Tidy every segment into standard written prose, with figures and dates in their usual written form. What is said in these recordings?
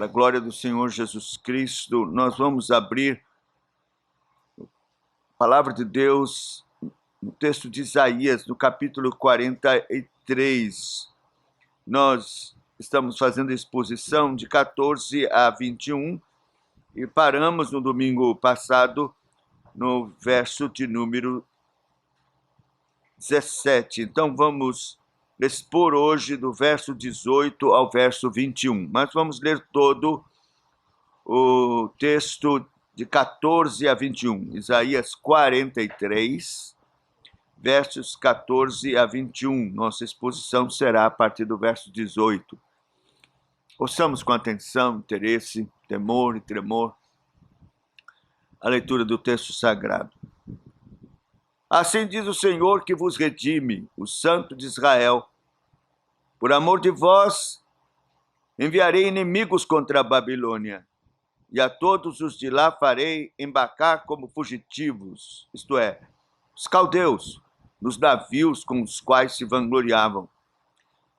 glória do Senhor Jesus Cristo, nós vamos abrir a palavra de Deus no texto de Isaías, no capítulo 43. Nós estamos fazendo a exposição de 14 a 21 e paramos no domingo passado no verso de número 17. Então vamos expor hoje do verso 18 ao verso 21. Mas vamos ler todo o texto de 14 a 21. Isaías 43, versos 14 a 21. Nossa exposição será a partir do verso 18. Ouçamos com atenção, interesse, temor e tremor a leitura do texto sagrado. Assim diz o Senhor que vos redime, o Santo de Israel. Por amor de vós, enviarei inimigos contra a Babilônia, e a todos os de lá farei embarcar como fugitivos, isto é, os caldeus, nos navios com os quais se vangloriavam.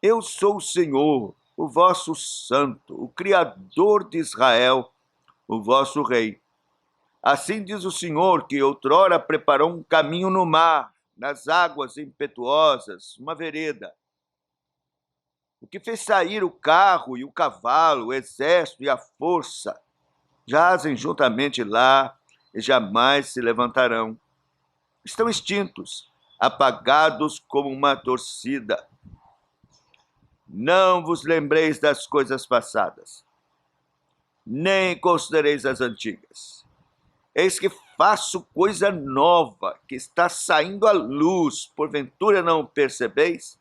Eu sou o Senhor, o vosso Santo, o Criador de Israel, o vosso Rei. Assim diz o Senhor, que outrora preparou um caminho no mar, nas águas impetuosas, uma vereda. O que fez sair o carro e o cavalo, o exército e a força, jazem juntamente lá e jamais se levantarão. Estão extintos, apagados como uma torcida. Não vos lembreis das coisas passadas, nem considereis as antigas. Eis que faço coisa nova, que está saindo à luz, porventura não percebeis?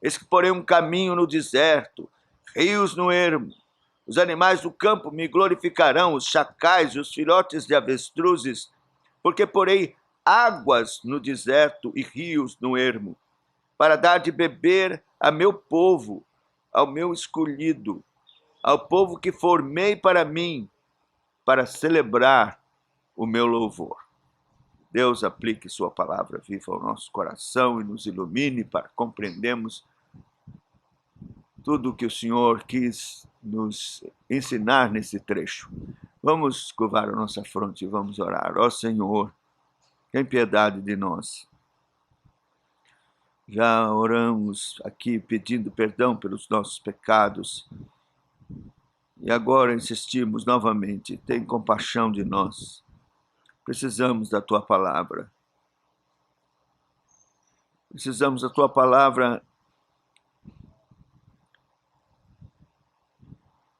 Eis que porei um caminho no deserto, rios no ermo. Os animais do campo me glorificarão, os chacais e os filhotes de avestruzes, porque porei águas no deserto e rios no ermo, para dar de beber a meu povo, ao meu escolhido, ao povo que formei para mim, para celebrar o meu louvor. Deus aplique sua palavra viva ao nosso coração e nos ilumine para compreendermos tudo o que o Senhor quis nos ensinar nesse trecho. Vamos curvar a nossa fronte e vamos orar. Ó Senhor, tem piedade de nós. Já oramos aqui pedindo perdão pelos nossos pecados e agora insistimos novamente, tem compaixão de nós. Precisamos da Tua palavra. Precisamos da Tua palavra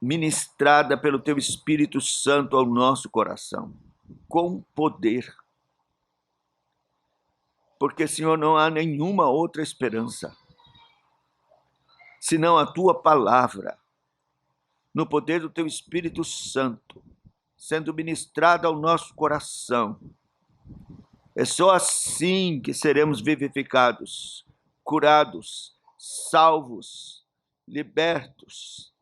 ministrada pelo Teu Espírito Santo ao nosso coração, com poder. Porque, Senhor, não há nenhuma outra esperança, senão a Tua palavra, no poder do Teu Espírito Santo, sendo ministrada ao nosso coração. É só assim que seremos vivificados, curados, salvos, libertos.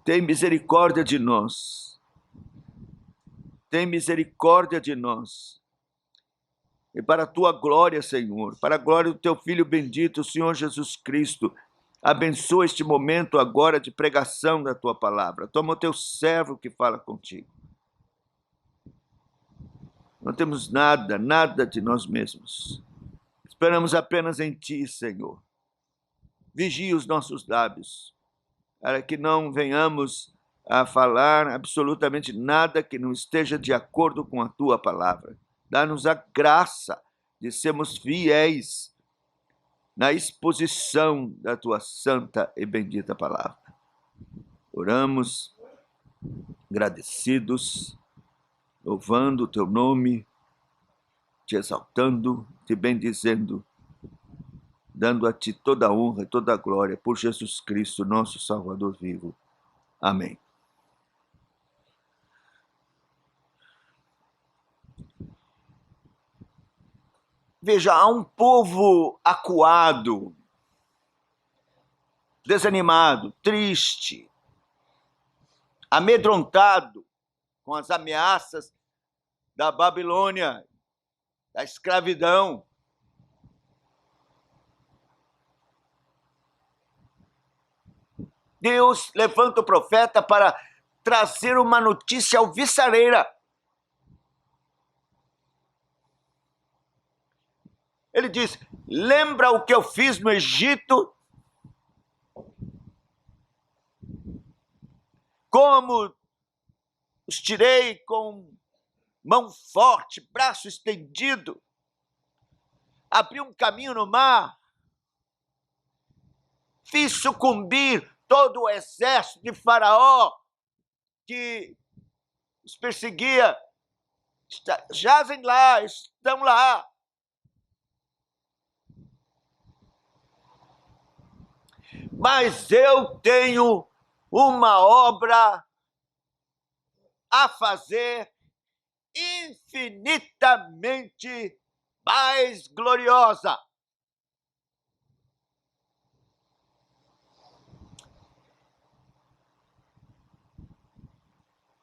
Tem misericórdia de nós. Tem misericórdia de nós. E para a Tua glória, Senhor, para a glória do Teu Filho bendito, o Senhor Jesus Cristo, abençoa este momento agora de pregação da Tua palavra. Toma o Teu servo que fala contigo. Não temos nada, nada de nós mesmos. Esperamos apenas em Ti, Senhor. Vigie os nossos lábios, para que não venhamos a falar absolutamente nada que não esteja de acordo com a Tua palavra. Dá-nos a graça de sermos fiéis na exposição da Tua santa e bendita palavra. Oramos, agradecidos, louvando o Teu nome, Te exaltando, Te bendizendo, dando a Ti toda a honra e toda a glória por Jesus Cristo, nosso Salvador vivo. Amém. Veja, há um povo acuado, desanimado, triste, amedrontado com as ameaças da Babilônia, da escravidão. Deus levanta o profeta para trazer uma notícia alvissareira. Ele diz: lembra o que eu fiz no Egito? Como os tirei com mão forte, braço estendido, abri um caminho no mar, fiz sucumbir todo o exército de Faraó que os perseguia. Jazem lá, estão lá. Mas eu tenho uma obra a fazer infinitamente mais gloriosa.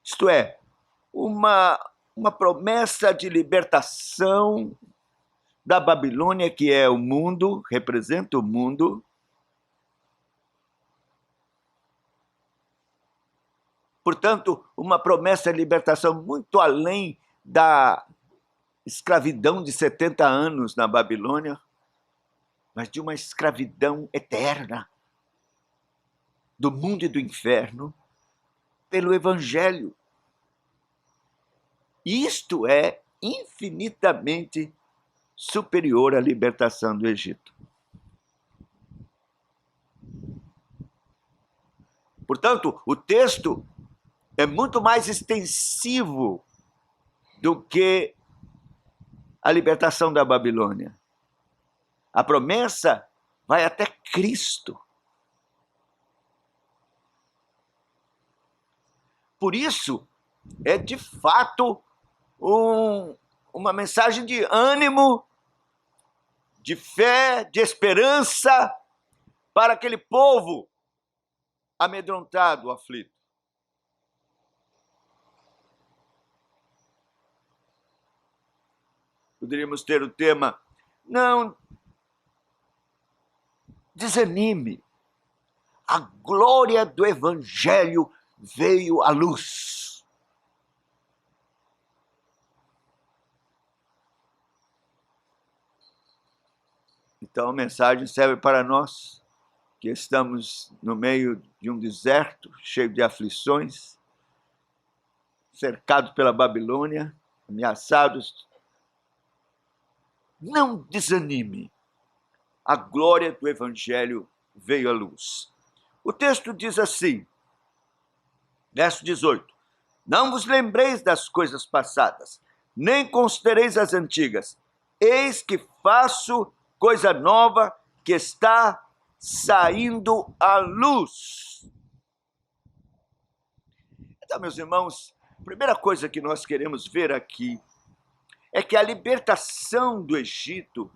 Isto é, uma promessa de libertação da Babilônia, que é o mundo, representa o mundo. Portanto, uma promessa de libertação muito além da escravidão de 70 anos na Babilônia, mas de uma escravidão eterna do mundo e do inferno pelo Evangelho. Isto é infinitamente superior à libertação do Egito. Portanto, o texto é muito mais extensivo do que a libertação da Babilônia. A promessa vai até Cristo. Por isso, é de fato uma mensagem de ânimo, de fé, de esperança para aquele povo amedrontado, aflito. Poderíamos ter o tema: não desanime, a glória do Evangelho veio à luz. Então a mensagem serve para nós, que estamos no meio de um deserto, cheio de aflições, cercados pela Babilônia, ameaçados. Não desanime, a glória do Evangelho veio à luz. O texto diz assim, verso 18: não vos lembreis das coisas passadas, nem considereis as antigas. Eis que faço coisa nova que está saindo à luz. Então, meus irmãos, a primeira coisa que nós queremos ver aqui é que a libertação do Egito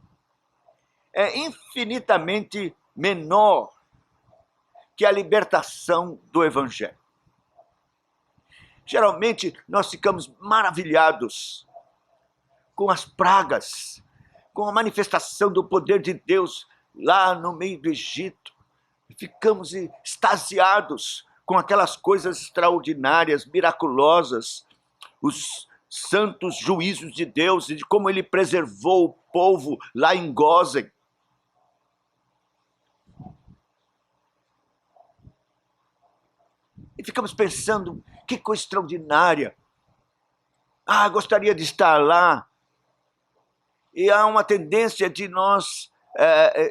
é infinitamente menor que a libertação do Evangelho. Geralmente, nós ficamos maravilhados com as pragas, com a manifestação do poder de Deus lá no meio do Egito. Ficamos extasiados com aquelas coisas extraordinárias, miraculosas, os santos juízos de Deus e de como ele preservou o povo lá em Gósen. E ficamos pensando, que coisa extraordinária. Gostaria de estar lá. E há uma tendência de nós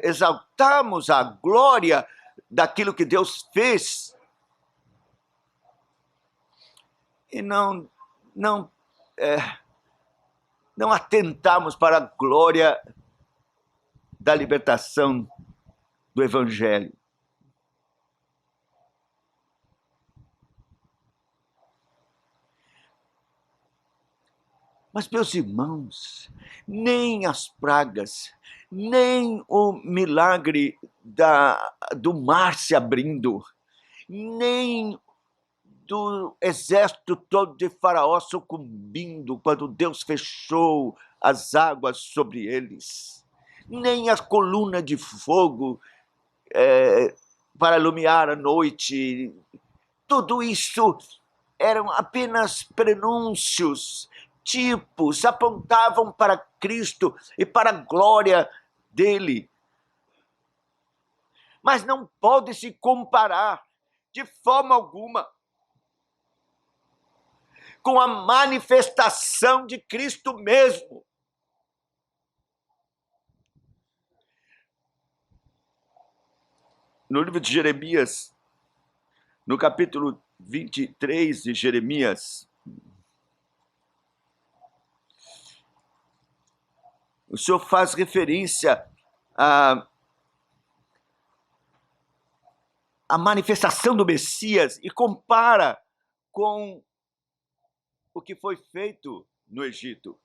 exaltarmos a glória daquilo que Deus fez e não atentarmos para a glória da libertação do Evangelho. Mas, meus irmãos, nem as pragas, nem o milagre do mar se abrindo, nem do exército todo de Faraó sucumbindo quando Deus fechou as águas sobre eles, nem a coluna de fogo para iluminar a noite. Tudo isso eram apenas prenúncios, tipos, apontavam para Cristo e para a glória dele. Mas não pode se comparar de forma alguma com a manifestação de Cristo mesmo. No livro de Jeremias, no capítulo 23 de Jeremias, o Senhor faz referência à manifestação do Messias e compara com o que foi feito no Egito.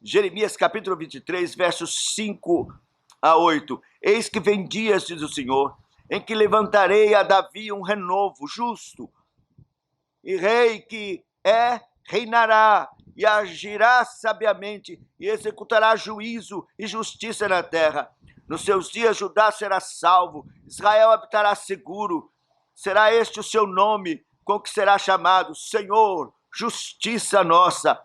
Jeremias capítulo 23, versos 5 a 8. Eis que vem dias, diz o Senhor, em que levantarei a Davi um renovo justo, e rei que reinará e agirá sabiamente e executará juízo e justiça na terra. Nos seus dias Judá será salvo, Israel habitará seguro. Será este o seu nome, com que será chamado Senhor, justiça nossa.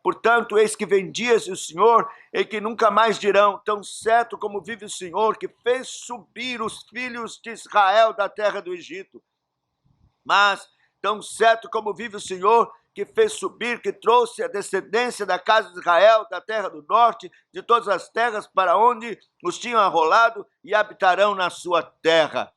Portanto, eis que vem dias do Senhor, em que nunca mais dirão, tão certo como vive o Senhor, que fez subir os filhos de Israel da terra do Egito. Mas, tão certo como vive o Senhor, que fez subir, que trouxe a descendência da casa de Israel, da terra do norte, de todas as terras para onde os tinham arrolado, e habitarão na sua terra.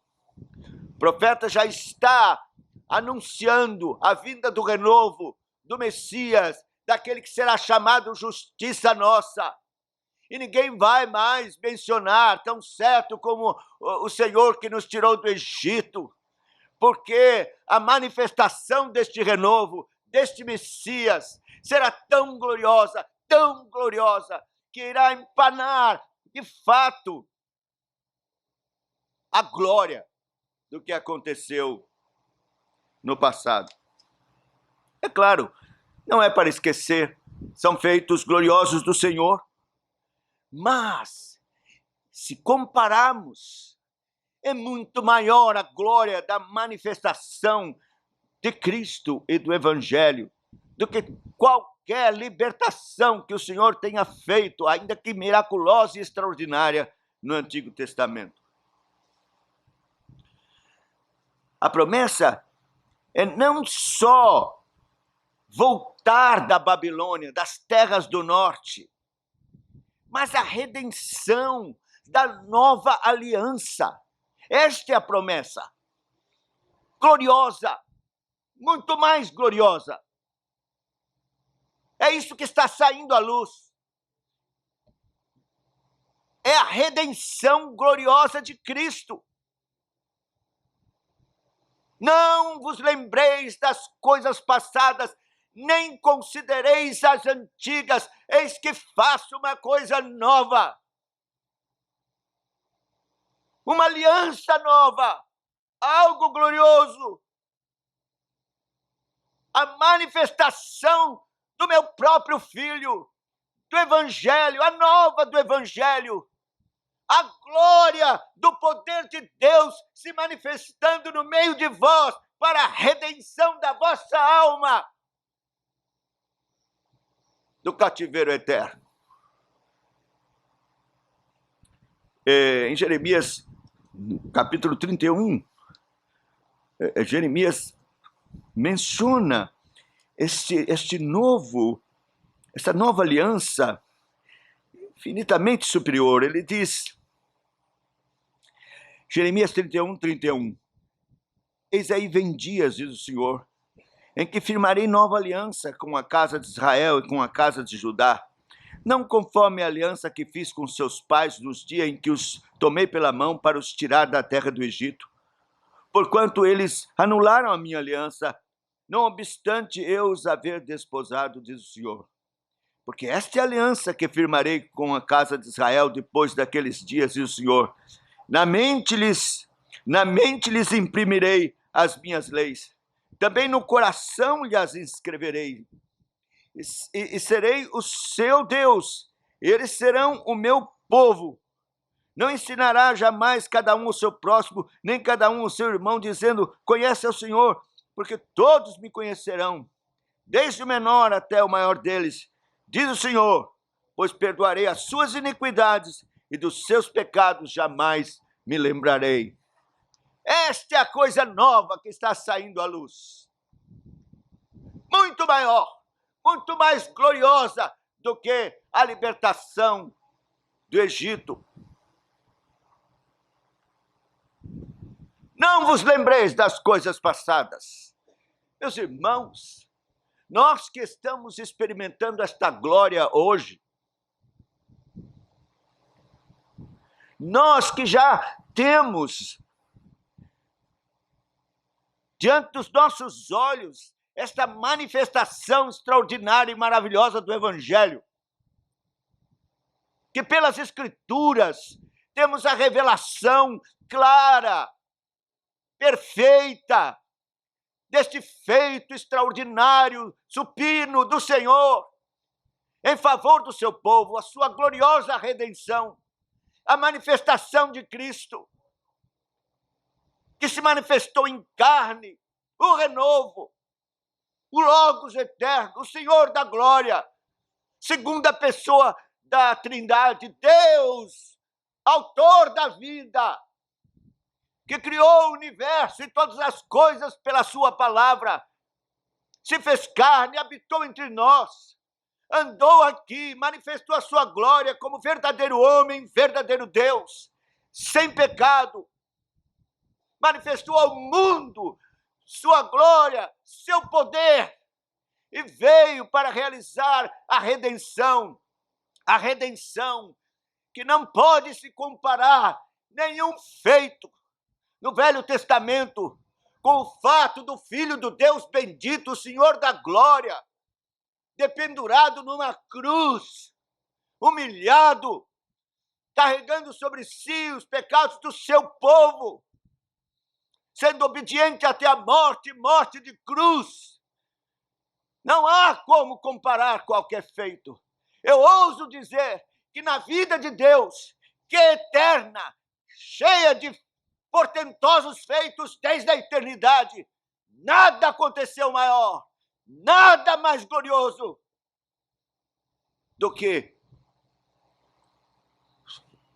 O profeta já está anunciando a vinda do renovo, do Messias, daquele que será chamado justiça nossa. E ninguém vai mais mencionar tão certo como o Senhor que nos tirou do Egito, porque a manifestação deste renovo, deste Messias, será tão gloriosa, que irá empanar, de fato, a glória do que aconteceu no passado. É claro, não é para esquecer, são feitos gloriosos do Senhor, mas, se compararmos, é muito maior a glória da manifestação de Cristo e do Evangelho do que qualquer libertação que o Senhor tenha feito, ainda que miraculosa e extraordinária, no Antigo Testamento. A promessa é não só voltar da Babilônia, das terras do norte, mas a redenção da nova aliança. Esta é a promessa. Gloriosa, muito mais gloriosa. É isso que está saindo à luz. É a redenção gloriosa de Cristo. Não vos lembreis das coisas passadas, nem considereis as antigas, eis que faço uma coisa nova. Uma aliança nova, algo glorioso. A manifestação do meu próprio Filho, do Evangelho, a nova do Evangelho. A glória do poder de Deus se manifestando no meio de vós para a redenção da vossa alma do cativeiro eterno. Em Jeremias, capítulo 31, Jeremias menciona essa nova aliança infinitamente superior. Ele diz, Jeremias 31. Eis aí vem dias, diz o Senhor, em que firmarei nova aliança com a casa de Israel e com a casa de Judá, não conforme a aliança que fiz com seus pais nos dias em que os tomei pela mão para os tirar da terra do Egito, porquanto eles anularam a minha aliança, não obstante eu os haver desposado, diz o Senhor. Porque esta é a aliança que firmarei com a casa de Israel depois daqueles dias, diz o Senhor. Na mente lhes imprimirei as minhas leis, também no coração lhes escreverei, e serei o seu Deus, eles serão o meu povo. Não ensinará jamais cada um o seu próximo, nem cada um o seu irmão, dizendo: conhece ao Senhor, porque todos me conhecerão, desde o menor até o maior deles, diz o Senhor, pois perdoarei as suas iniquidades e dos seus pecados jamais me lembrarei. Esta é a coisa nova que está saindo à luz. Muito maior, muito mais gloriosa do que a libertação do Egito. Não vos lembreis das coisas passadas. Meus irmãos, nós que estamos experimentando esta glória hoje, nós que já temos diante dos nossos olhos esta manifestação extraordinária e maravilhosa do Evangelho, que pelas Escrituras temos a revelação clara, perfeita, deste feito extraordinário, supino do Senhor, em favor do seu povo, a sua gloriosa redenção, a manifestação de Cristo, que se manifestou em carne, o renovo, o Logos eterno, o Senhor da glória, segunda pessoa da Trindade, Deus, autor da vida, que criou o universo e todas as coisas pela sua palavra, se fez carne, habitou entre nós, andou aqui, manifestou a sua glória como verdadeiro homem, verdadeiro Deus, sem pecado, manifestou ao mundo sua glória, seu poder, e veio para realizar a redenção que não pode se comparar nenhum feito no Velho Testamento com o fato do Filho do Deus bendito, o Senhor da glória, dependurado numa cruz, humilhado, carregando sobre si os pecados do seu povo, sendo obediente até a morte, morte de cruz. Não há como comparar qualquer feito. Eu ouso dizer que na vida de Deus, que é eterna, cheia de portentosos feitos desde a eternidade, nada aconteceu maior, nada mais glorioso do que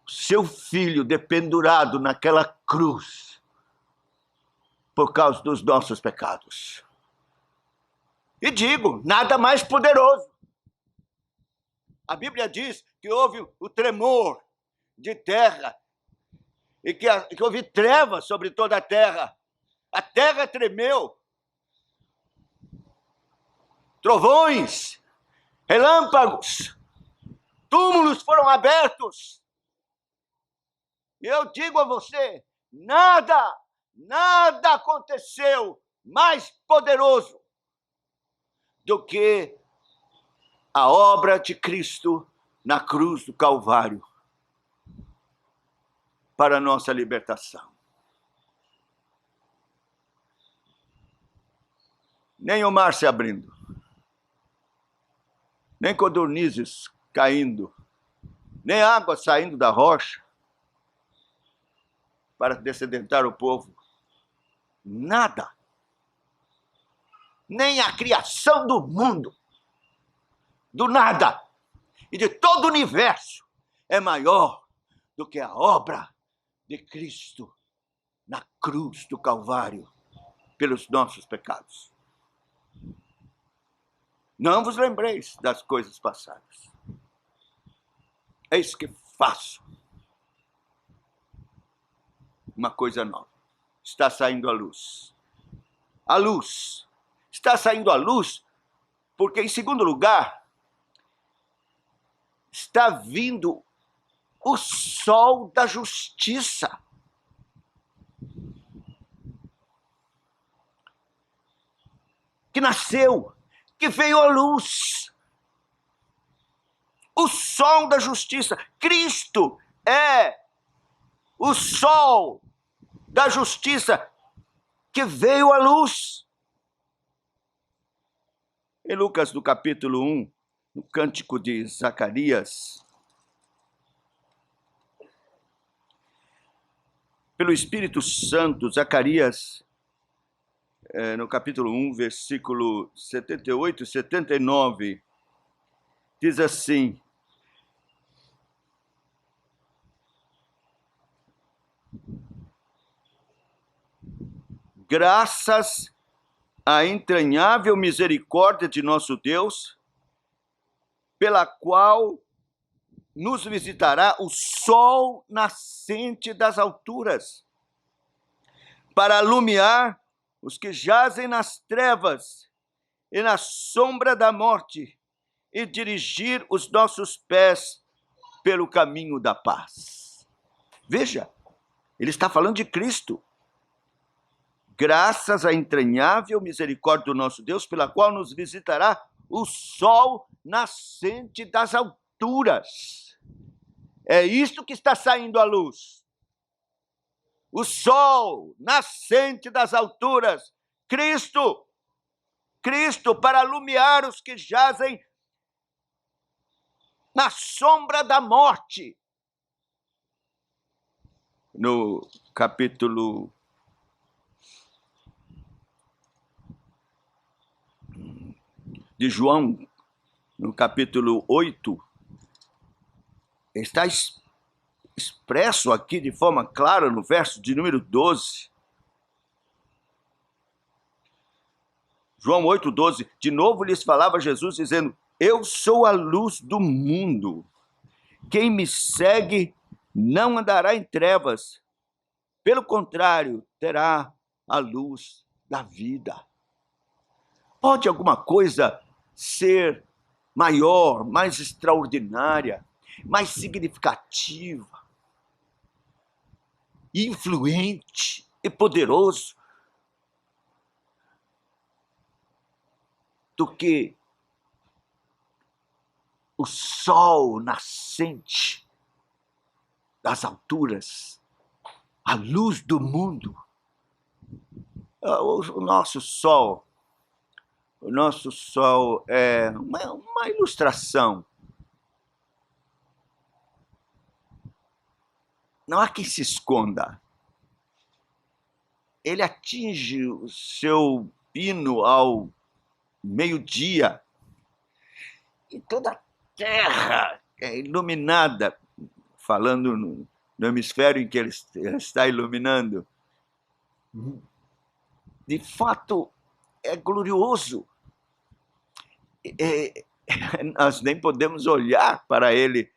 seu filho dependurado naquela cruz por causa dos nossos pecados. E digo, nada mais poderoso. A Bíblia diz que houve o tremor de terra e que houve trevas sobre toda a terra. A terra tremeu. Trovões, relâmpagos, túmulos foram abertos. E eu digo a você, nada aconteceu mais poderoso do que a obra de Cristo na cruz do Calvário para a nossa libertação. Nem o mar se abrindo, nem codornizes caindo, nem água saindo da rocha para descedentar o povo. Nada. Nem a criação do mundo, do nada e de todo o universo é maior do que a obra de Cristo na cruz do Calvário pelos nossos pecados. Não vos lembreis das coisas passadas. Eis que faço uma coisa nova. Está saindo à luz. A luz. Está saindo à luz porque, em segundo lugar, está vindo o sol da justiça. Que nasceu, que veio à luz. O sol da justiça. Cristo é o sol da justiça que veio à luz. Em Lucas, no capítulo 1, no cântico de Zacarias, pelo Espírito Santo, Zacarias, no capítulo 1, versículo 78 e 79, diz assim: graças à entranhável misericórdia de nosso Deus, pela qual nos visitará o sol nascente das alturas, para alumiar os que jazem nas trevas e na sombra da morte, e dirigir os nossos pés pelo caminho da paz. Veja, ele está falando de Cristo. Graças à entranhável misericórdia do nosso Deus, pela qual nos visitará o sol nascente das alturas. É isto que está saindo à luz. O sol nascente das alturas. Cristo. Cristo para alumiar os que jazem na sombra da morte. No capítulo de João, no capítulo 8, está expresso aqui de forma clara no verso de número 12. João 8, 12. De novo lhes falava Jesus, dizendo: eu sou a luz do mundo. Quem me segue não andará em trevas. Pelo contrário, terá a luz da vida. Pode alguma coisa ser maior, mais extraordinária, mais significativa, influente e poderoso do que o sol nascente das alturas, a luz do mundo? O nosso sol é uma ilustração. Não há quem se esconda. Ele atinge o seu pino ao meio-dia e toda a terra é iluminada, falando no hemisfério em que ele está iluminando. De fato, é glorioso. Nós nem podemos olhar para ele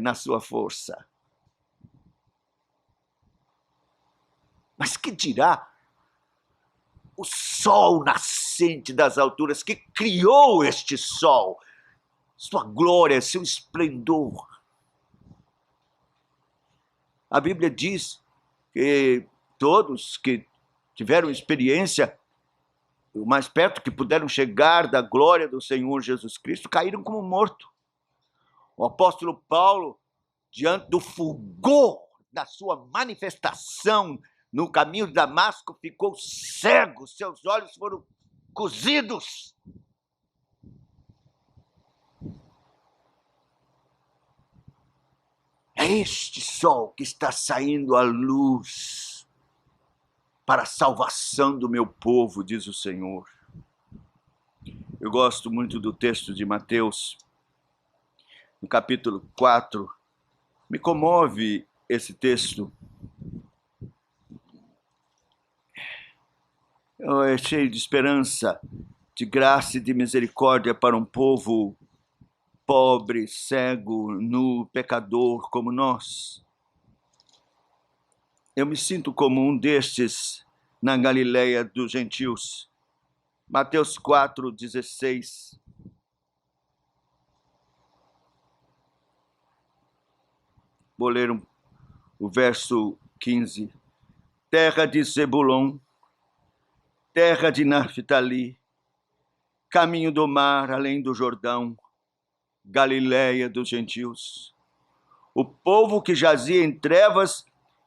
na sua força. Mas que dirá o sol nascente das alturas, que criou este sol, sua glória, seu esplendor? A Bíblia diz que todos que tiveram experiência, o mais perto que puderam chegar da glória do Senhor Jesus Cristo, caíram como mortos. O apóstolo Paulo, diante do fulgor da sua manifestação no caminho de Damasco, ficou cego, seus olhos foram cozidos. É este sol que está saindo à luz para a salvação do meu povo, diz o Senhor. Eu gosto muito do texto de Mateus, no capítulo 4. Me comove esse texto. É cheio de esperança, de graça e de misericórdia para um povo pobre, cego, nu, pecador como nós. Eu me sinto como um destes na Galileia dos gentios. Mateus 4, 16. Vou ler o verso 15. Terra de Zebulon, terra de Naphtali, caminho do mar além do Jordão, Galileia dos gentios. O povo que jazia em trevas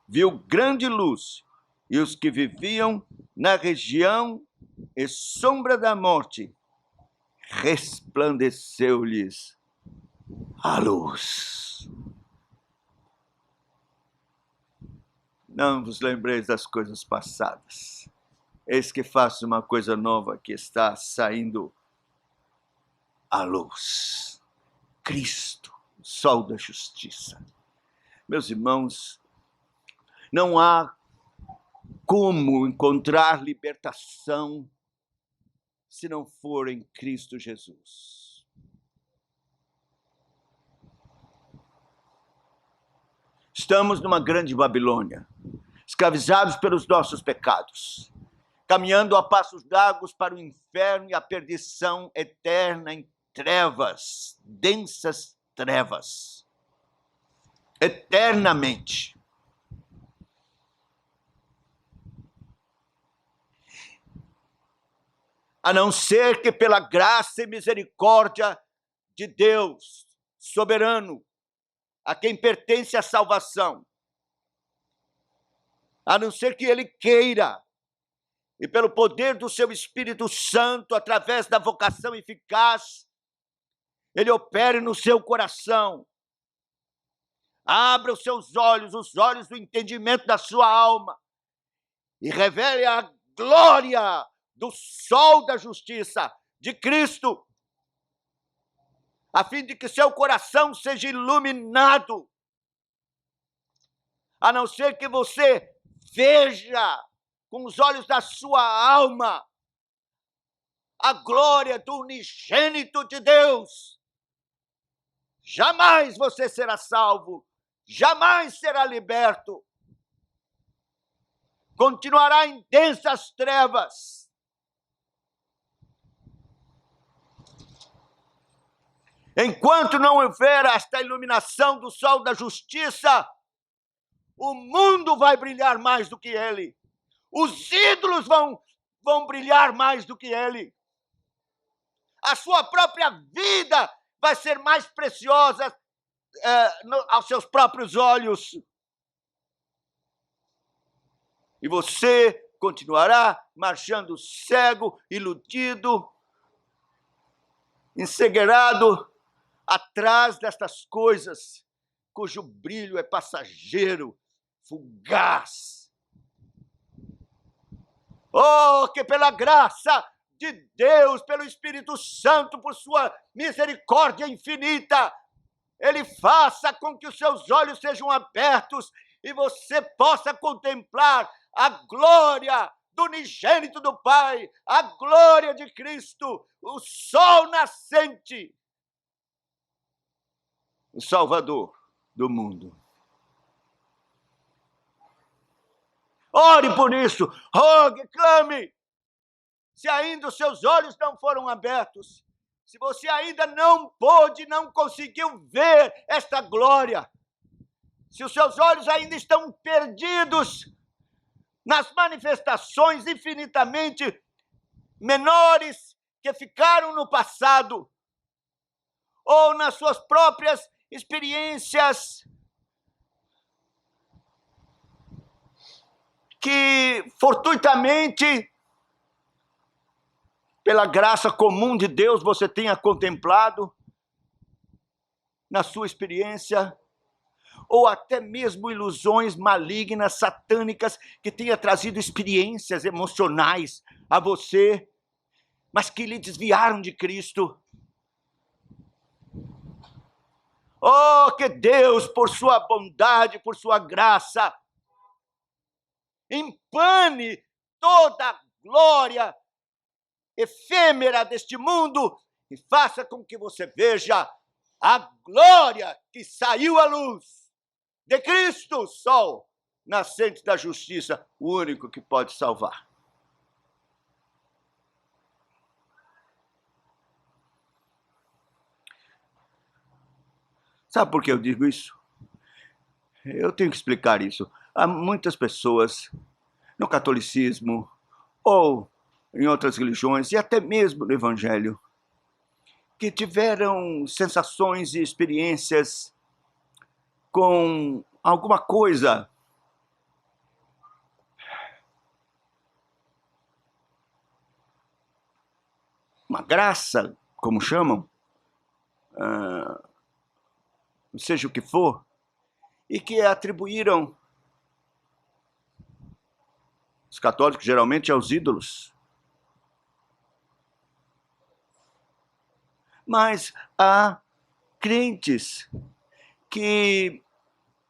viu grande luz, e os que viviam na região e sombra da morte, resplandeceu-lhes a luz. Não vos lembreis das coisas passadas. Eis que faço uma coisa nova que está saindo à luz. Cristo, o sol da justiça. Meus irmãos, não há como encontrar libertação se não for em Cristo Jesus. Estamos numa grande Babilônia, escravizados pelos nossos pecados, caminhando a passos largos para o inferno e a perdição eterna em trevas, densas trevas, eternamente. A não ser que pela graça e misericórdia de Deus, soberano, a quem pertence a salvação, a não ser que Ele queira, e pelo poder do seu Espírito Santo, através da vocação eficaz, Ele opere no seu coração, abra os seus olhos, os olhos do entendimento da sua alma, e revele a glória do sol da justiça de Cristo, a fim de que seu coração seja iluminado, a não ser que você veja com os olhos da sua alma a glória do unigênito de Deus. Jamais você será salvo, jamais será liberto. Continuará em densas trevas. Enquanto não houver esta iluminação do sol da justiça, o mundo vai brilhar mais do que ele. Os ídolos vão brilhar mais do que ele. A sua própria vida vai ser mais preciosa aos seus próprios olhos. E você continuará marchando cego, iludido, encegueirado, atrás destas coisas, cujo brilho é passageiro, fugaz. Oh, que pela graça de Deus, pelo Espírito Santo, por sua misericórdia infinita, Ele faça com que os seus olhos sejam abertos e você possa contemplar a glória do unigênito do Pai, a glória de Cristo, o sol nascente, o Salvador do mundo. Ore por isso, rogue, clame. Se ainda os seus olhos não foram abertos, se você ainda não pôde, não conseguiu ver esta glória, se os seus olhos ainda estão perdidos nas manifestações infinitamente menores que ficaram no passado, ou nas suas próprias experiências que fortuitamente, pela graça comum de Deus, você tenha contemplado na sua experiência, ou até mesmo ilusões malignas, satânicas, que tenha trazido experiências emocionais a você, mas que lhe desviaram de Cristo. Oh, que Deus, por sua bondade, por sua graça, empane toda a glória efêmera deste mundo e faça com que você veja a glória que saiu à luz de Cristo, sol nascente da justiça, o único que pode salvar. Sabe por que eu digo isso? Eu tenho que explicar isso. Há muitas pessoas no catolicismo ou em outras religiões e até mesmo no evangelho que tiveram sensações e experiências com alguma coisa uma graça, como chamam, seja o que for, e que atribuíram Os católicos geralmente aos ídolos. Mas há crentes que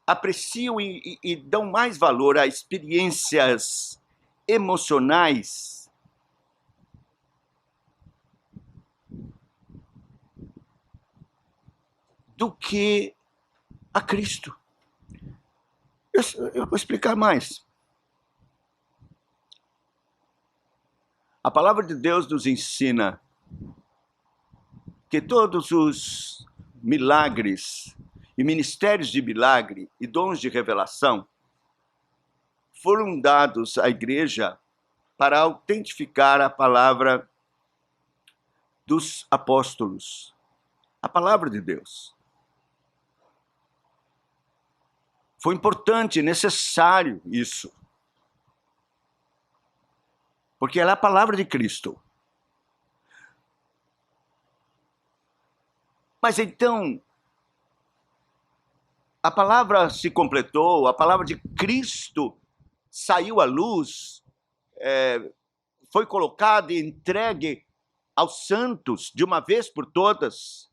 apreciam e dão mais valor a experiências emocionais do que a Cristo. Eu vou explicar mais. A palavra de Deus nos ensina que todos os milagres e ministérios de milagre e dons de revelação foram dados à igreja para autentificar a palavra dos apóstolos, a palavra de Deus. Foi importante, necessário isso, porque ela é a palavra de Cristo. Mas então, a palavra se completou, a palavra de Cristo saiu à luz, foi colocada e entregue aos santos de uma vez por todas.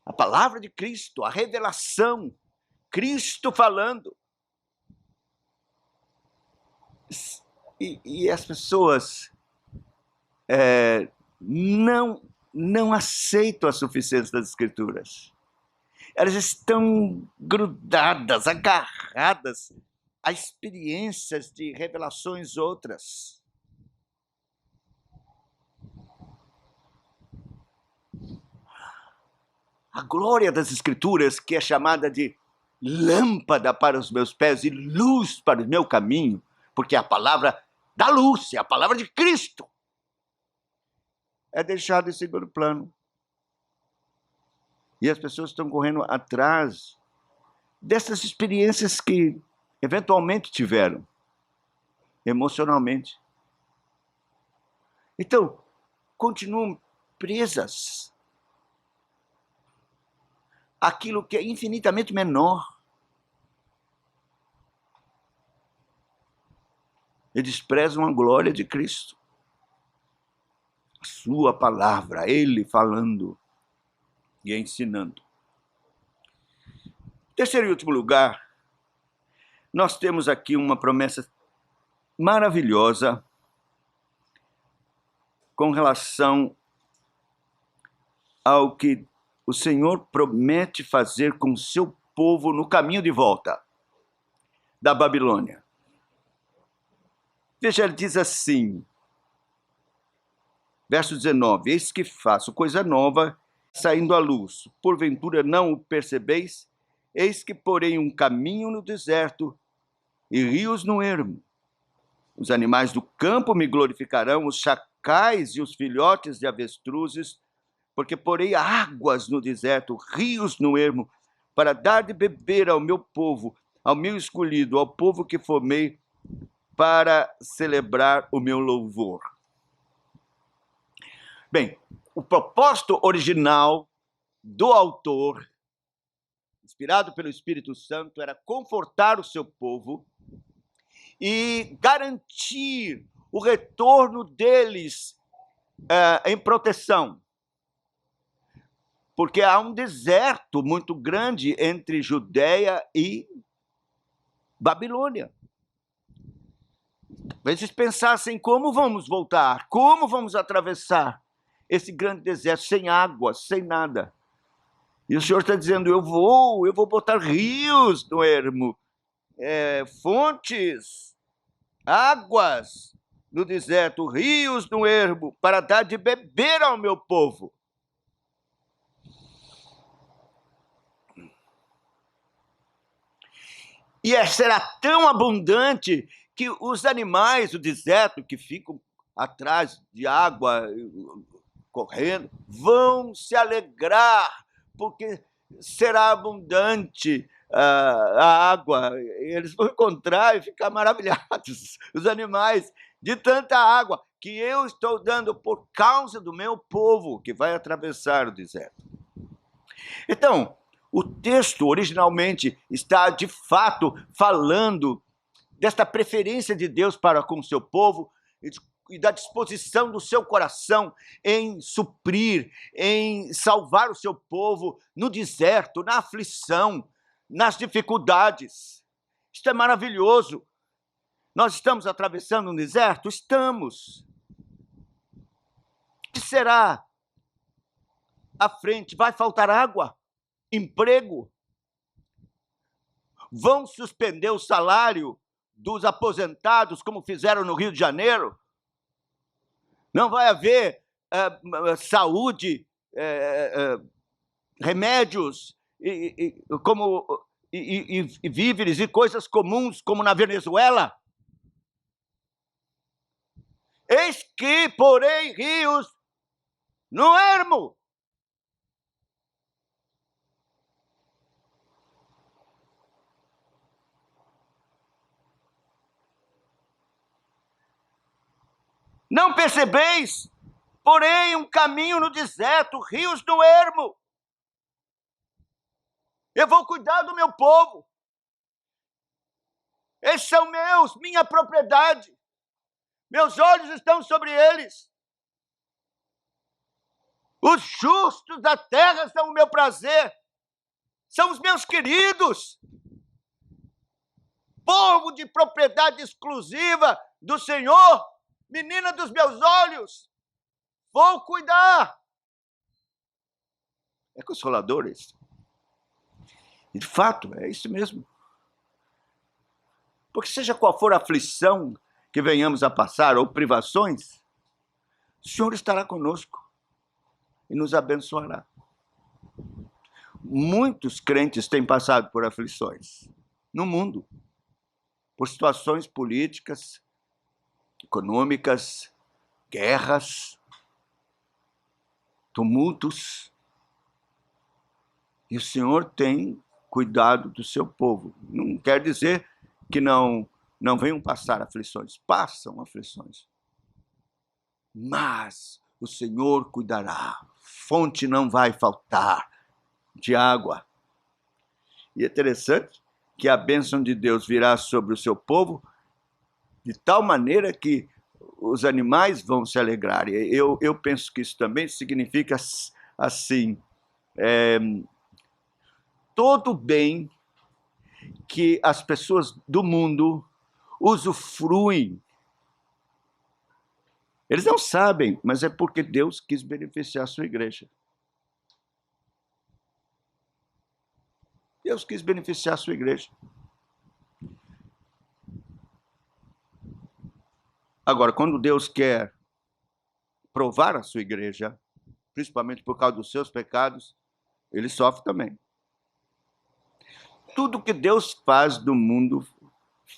A palavra de Cristo, a revelação, Cristo falando. E as pessoas não aceitam a suficiência das Escrituras. Elas estão grudadas, agarradas a experiências de revelações outras. A glória das Escrituras, que é chamada de lâmpada para os meus pés e luz para o meu caminho, porque é a palavra da luz, é a palavra de Cristo, é deixada em segundo plano. E as pessoas estão correndo atrás dessas experiências que eventualmente tiveram, emocionalmente. Então, continuam presas àquilo que é infinitamente menor. E desprezam a glória de Cristo. A sua palavra, Ele falando e ensinando. Terceiro e último lugar, nós temos aqui uma promessa maravilhosa com relação ao que o Senhor promete fazer com o seu povo no caminho de volta da Babilônia. Veja, ele diz assim, verso 19, eis que faço coisa nova, saindo à luz, porventura não o percebeis? Eis que porei um caminho no deserto e rios no ermo. Os animais do campo me glorificarão, os chacais e os filhotes de avestruzes, porque porei águas no deserto, rios no ermo, para dar de beber ao meu povo, ao meu escolhido, ao povo que formei, para celebrar o meu louvor. Bem, o propósito original do autor, inspirado pelo Espírito Santo, era confortar o seu povo e garantir o retorno deles em proteção. Porque há um deserto muito grande entre Judeia e Babilônia. Talvez eles pensassem, como vamos voltar? Como vamos atravessar esse grande deserto sem água, sem nada? E o Senhor está dizendo, eu vou botar rios no ermo, fontes, águas no deserto, rios no ermo, para dar de beber ao meu povo. E será tão abundante que os animais do deserto que ficam atrás de água, correndo, vão se alegrar, porque será abundante a água. Eles vão encontrar e ficar maravilhados, os animais, de tanta água que eu estou dando por causa do meu povo que vai atravessar o deserto. Então, o texto originalmente está, de fato, falando desta preferência de Deus para com o seu povo e da disposição do seu coração em suprir, em salvar o seu povo no deserto, na aflição, nas dificuldades. Isto é maravilhoso. Nós estamos atravessando um deserto? Estamos. O que será à frente? Vai faltar água? Emprego? Vão suspender o salário dos aposentados, como fizeram no Rio de Janeiro? Não vai haver saúde, remédios, e víveres e coisas comuns, como na Venezuela? Eis que porém rios no ermo. Não percebeis, porém, um caminho no deserto, rios no ermo. Eu vou cuidar do meu povo. Eles são meus, minha propriedade. Meus olhos estão sobre eles. Os justos da terra são o meu prazer. São os meus queridos. Povo de propriedade exclusiva do Senhor. Menina dos meus olhos. Vou cuidar. É consolador isso. E de fato, é isso mesmo. Porque seja qual for a aflição que venhamos a passar, ou privações, o Senhor estará conosco e nos abençoará. Muitos crentes têm passado por aflições no mundo, por situações políticas, econômicas, guerras, tumultos. E o Senhor tem cuidado do seu povo. Não quer dizer que não venham passar aflições. Passam aflições. Mas o Senhor cuidará. Fonte não vai faltar de água. E é interessante que a bênção de Deus virá sobre o seu povo de tal maneira que os animais vão se alegrar. Eu penso que isso também significa assim, todo bem que as pessoas do mundo usufruem. Eles não sabem, mas é porque Deus quis beneficiar a sua igreja. Deus quis beneficiar a sua igreja. Agora, quando Deus quer provar a sua igreja, principalmente por causa dos seus pecados, ele sofre também. Tudo que Deus faz no mundo,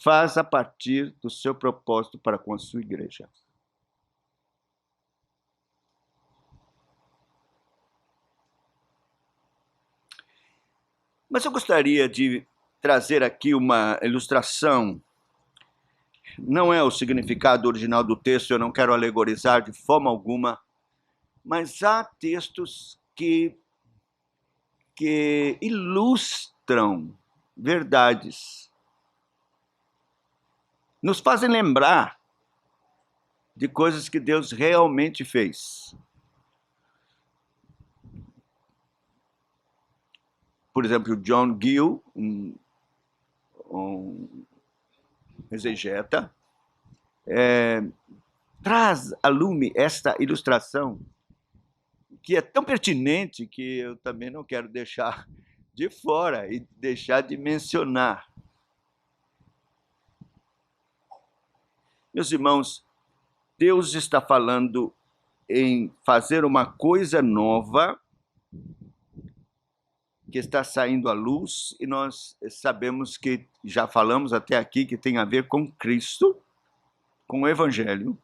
faz a partir do seu propósito para com a sua igreja. Mas eu gostaria de trazer aqui uma ilustração. Não é o significado original do texto, eu não quero alegorizar de forma alguma, mas há textos que ilustram verdades, nos fazem lembrar de coisas que Deus realmente fez. Por exemplo, John Gill, um exegeta, traz a lume esta ilustração, que é tão pertinente que eu também não quero deixar de fora e deixar de mencionar. Meus irmãos, Deus está falando em fazer uma coisa nova que está saindo à luz, e nós sabemos que, já falamos até aqui, que tem a ver com Cristo, com o Evangelho.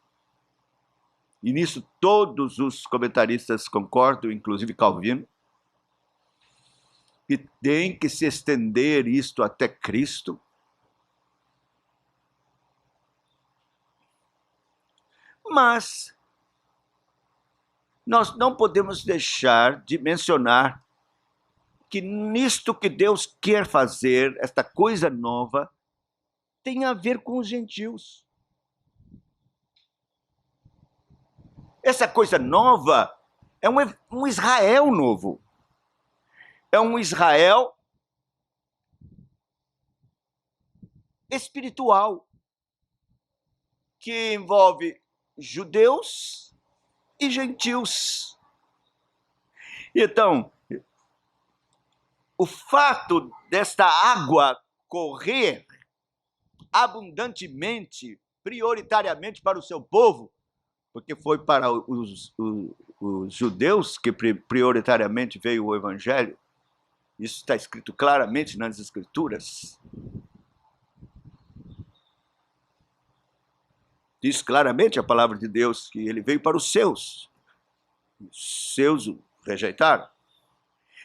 E nisso todos os comentaristas concordam, inclusive Calvino, que tem que se estender isto até Cristo. Mas nós não podemos deixar de mencionar que nisto que Deus quer fazer, esta coisa nova, tem a ver com os gentios. Essa coisa nova é um Israel novo. É um Israel espiritual, que envolve judeus e gentios. Então, o fato desta água correr abundantemente, prioritariamente para o seu povo, porque foi para os judeus que prioritariamente veio o evangelho, isso está escrito claramente nas Escrituras. Diz claramente a palavra de Deus que ele veio para os seus o rejeitaram.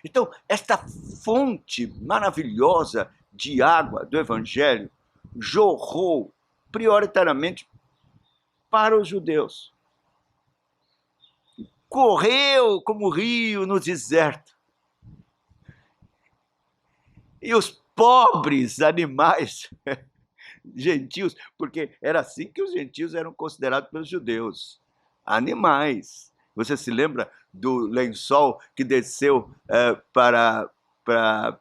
Então, esta fonte maravilhosa de água do evangelho jorrou prioritariamente para os judeus. Correu como rio no deserto. E os pobres animais gentios, porque era assim que os gentios eram considerados pelos judeus, animais. Você se lembra do lençol que desceu para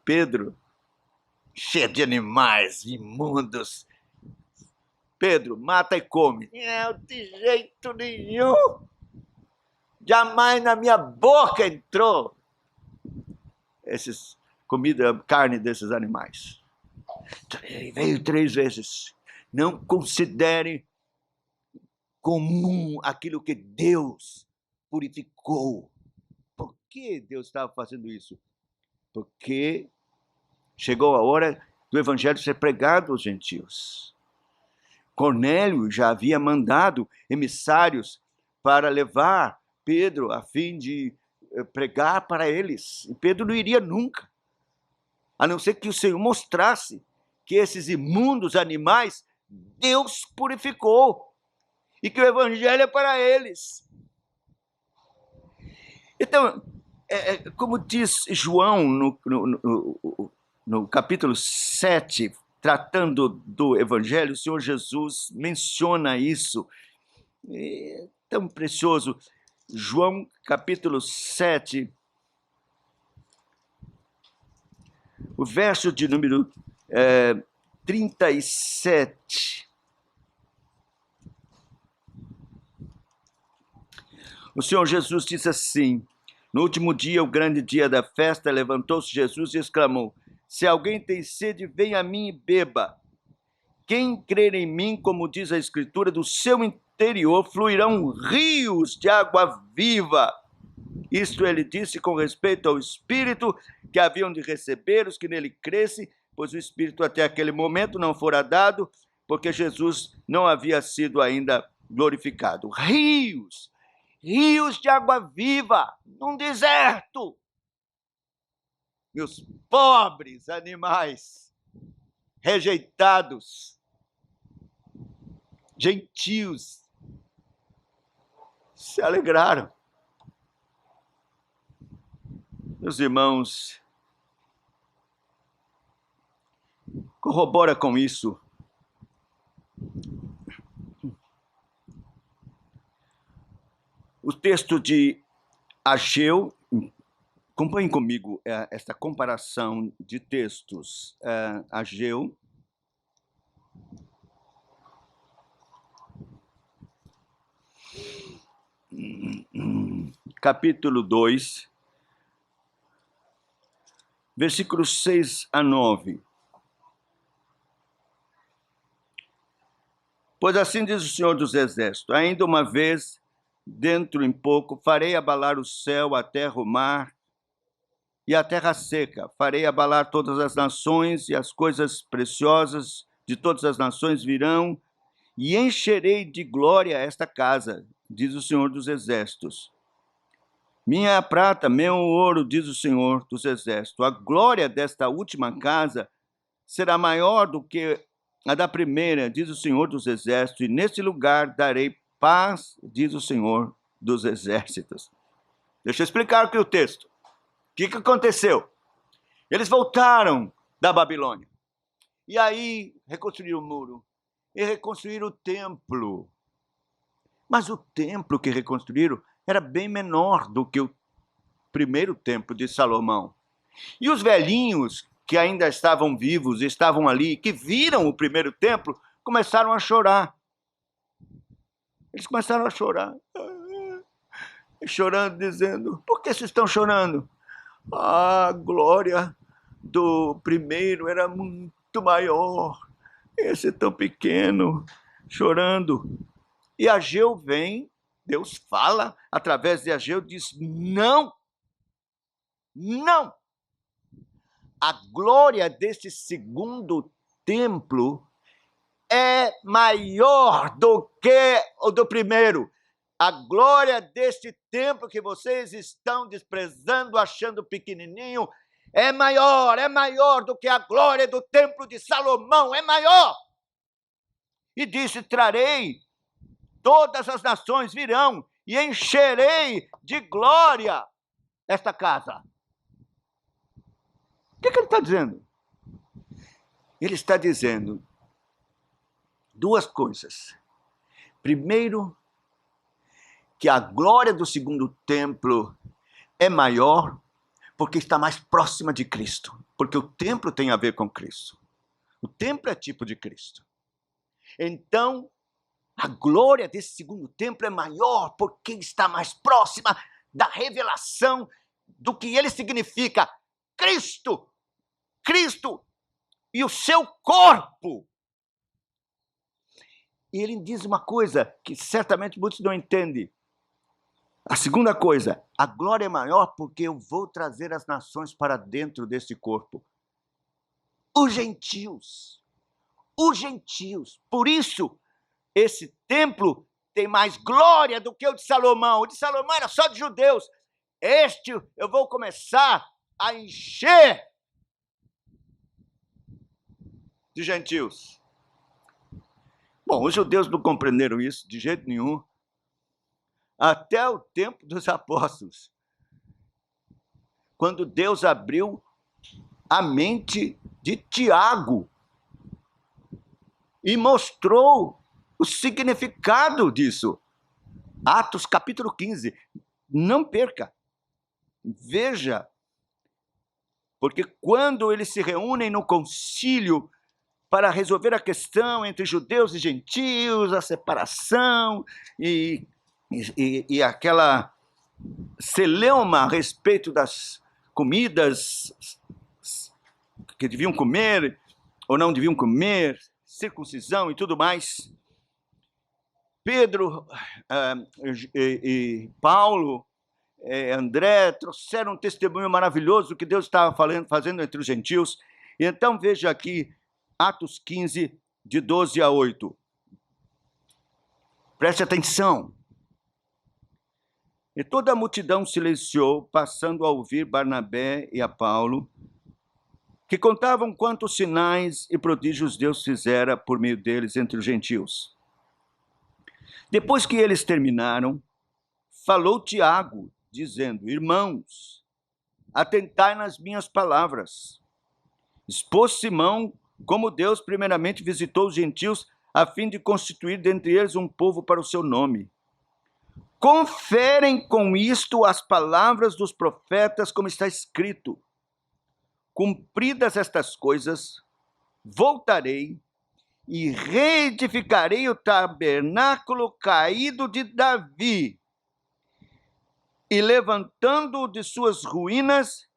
Pedro? Cheio de animais imundos. Pedro, mata e come. Não, de jeito nenhum. Jamais na minha boca entrou carne desses animais. Veio 3 vezes. Não considere comum aquilo que Deus purificou. Por que Deus estava fazendo isso? Porque chegou a hora do evangelho ser pregado aos gentios. Cornélio já havia mandado emissários para levar Pedro a fim de pregar para eles. E Pedro não iria nunca, a não ser que o Senhor mostrasse que esses imundos animais Deus purificou e que o evangelho é para eles. Então, como diz João no capítulo 7, tratando do evangelho, o Senhor Jesus menciona isso. É tão precioso. João capítulo 7, o verso de número 37. O Senhor Jesus disse assim: no último dia, o grande dia da festa, levantou-se Jesus e exclamou: se alguém tem sede, venha a mim e beba. Quem crer em mim, como diz a Escritura, do seu interior fluirão rios de água viva. Isto ele disse com respeito ao Espírito que haviam de receber os que nele crescem, pois o Espírito até aquele momento não fora dado, porque Jesus não havia sido ainda glorificado. Rios de água viva, num deserto. E os pobres animais, rejeitados, gentios, se alegraram. Meus irmãos, corrobora com isso o texto de Ageu. Acompanhem comigo esta comparação de textos. Ageu, capítulo 2, versículos 6 a 9. Pois assim diz o Senhor dos Exércitos: ainda uma vez, dentro em pouco, farei abalar o céu, a terra, o mar e a terra seca. Farei abalar todas as nações, e as coisas preciosas de todas as nações virão, e encherei de glória esta casa, diz o Senhor dos Exércitos. Minha é a prata, meu ouro, diz o Senhor dos Exércitos. A glória desta última casa será maior do que a da primeira, diz o Senhor dos Exércitos, e nesse lugar darei paz, diz o Senhor dos Exércitos. Deixa eu explicar aqui o texto. O que aconteceu? Eles voltaram da Babilônia. E aí reconstruíram o muro e reconstruíram o templo. Mas o templo que reconstruíram era bem menor do que o primeiro templo de Salomão. E os velhinhos que ainda estavam vivos, estavam ali, que viram o primeiro templo, começaram a chorar. Eles começaram a chorar. Chorando, dizendo: por que vocês estão chorando? A glória do primeiro era muito maior. Esse é tão pequeno, chorando. E Ageu vem, Deus fala através de Ageu, diz: não, não. A glória deste segundo templo é maior do que o do primeiro. A glória deste templo que vocês estão desprezando, achando pequenininho, é maior do que a glória do templo de Salomão, é maior. E disse: trarei, todas as nações virão e encherei de glória esta casa. O que ele está dizendo? Ele está dizendo duas coisas. Primeiro, que a glória do segundo templo é maior porque está mais próxima de Cristo. Porque o templo tem a ver com Cristo. O templo é tipo de Cristo. Então, a glória desse segundo templo é maior porque está mais próxima da revelação do que ele significa. Cristo! Cristo e o seu corpo. E ele diz uma coisa que certamente muitos não entendem. A segunda coisa, a glória é maior porque eu vou trazer as nações para dentro desse corpo. Os gentios. Os gentios. Por isso, esse templo tem mais glória do que o de Salomão. O de Salomão era só de judeus. Este eu vou começar a encher de gentios. Bom, os judeus não compreenderam isso de jeito nenhum. Até o tempo dos apóstolos, quando Deus abriu a mente de Tiago e mostrou o significado disso. Atos capítulo 15. Não perca. Veja. Porque quando eles se reúnem no concílio para resolver a questão entre judeus e gentios, a separação e aquela celeuma a respeito das comidas que deviam comer ou não deviam comer, circuncisão e tudo mais. Pedro e Paulo, André, trouxeram um testemunho maravilhoso do que Deus estava fazendo entre os gentios. E então veja aqui, Atos 15, de 12 a 8. Preste atenção. E toda a multidão silenciou, passando a ouvir Barnabé e a Paulo, que contavam quantos sinais e prodígios Deus fizera por meio deles entre os gentios. Depois que eles terminaram, falou Tiago, dizendo: irmãos, atentai nas minhas palavras. Expôs Simão como Deus primeiramente visitou os gentios, a fim de constituir dentre eles um povo para o seu nome. Conferem com isto as palavras dos profetas, como está escrito: cumpridas estas coisas, voltarei e reedificarei o tabernáculo caído de Davi, e levantando-o de suas ruínas,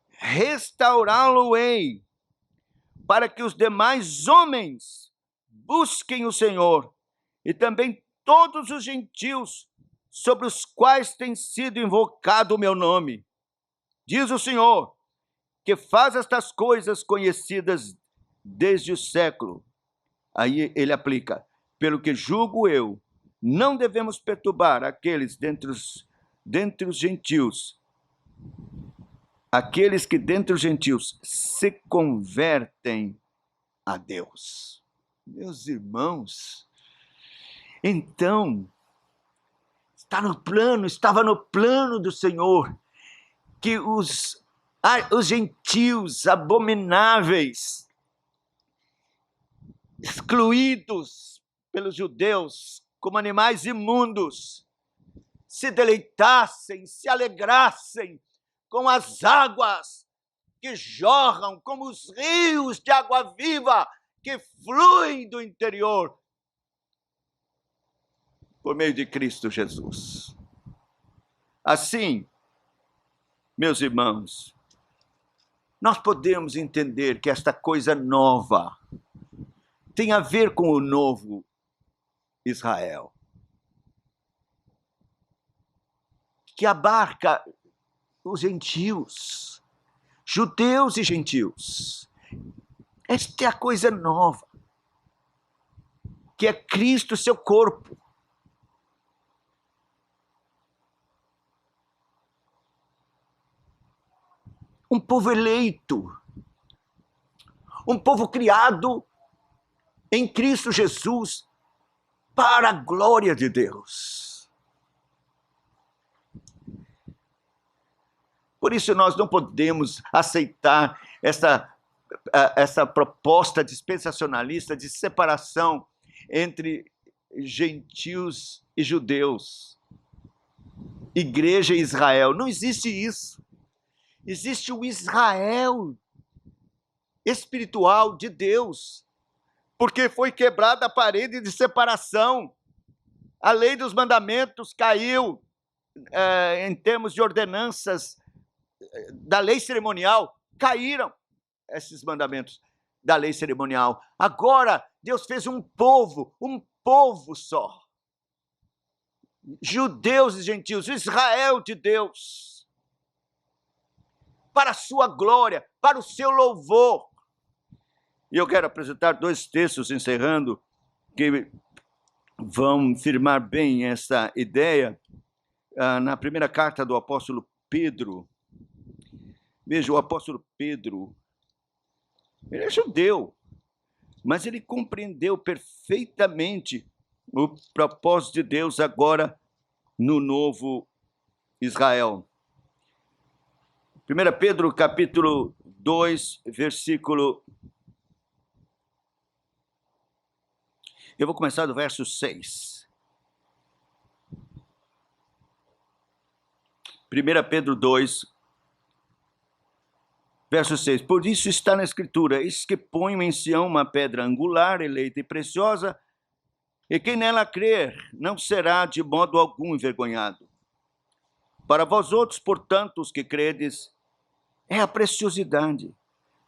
restaurá-lo-ei, para que os demais homens busquem o Senhor, e também todos os gentios sobre os quais tem sido invocado o meu nome. Diz o Senhor, que faz estas coisas conhecidas desde o século. Aí ele aplica: pelo que julgo eu, não devemos perturbar aqueles dentre os gentios, aqueles que dentre os gentios se convertem a Deus. Meus irmãos, então, estava no plano do Senhor que os gentios abomináveis excluídos pelos judeus como animais imundos, se deleitassem, se alegrassem com as águas que jorram como os rios de água viva que fluem do interior por meio de Cristo Jesus. Assim, meus irmãos, nós podemos entender que esta coisa nova tem a ver com o novo Israel, que abarca os gentios, judeus e gentios. Esta é a coisa nova, que é Cristo, seu corpo. Um povo eleito, um povo criado em Cristo Jesus para a glória de Deus. Por isso nós não podemos aceitar essa proposta dispensacionalista de separação entre gentios e judeus, igreja e Israel. Não existe isso. Existe o Israel espiritual de Deus, porque foi quebrada a parede de separação. A lei dos mandamentos caiu em termos de ordenanças da lei cerimonial, caíram esses mandamentos da lei cerimonial. Agora, Deus fez um povo só. Judeus e gentios, o Israel de Deus, para a sua glória, para o seu louvor. E eu quero apresentar 2 textos, encerrando, que vão firmar bem essa ideia. Na primeira carta do apóstolo Pedro, veja, o apóstolo Pedro, ele é judeu, mas ele compreendeu perfeitamente o propósito de Deus agora no novo Israel. 1 Pedro, capítulo 2, versículo... Eu vou começar do verso 6. 1 Pedro 2, verso 6. Por isso está na Escritura: eis que ponho em Sião uma pedra angular, eleita e preciosa, e quem nela crer não será de modo algum envergonhado. Para vós outros, portanto, os que credes, é a preciosidade.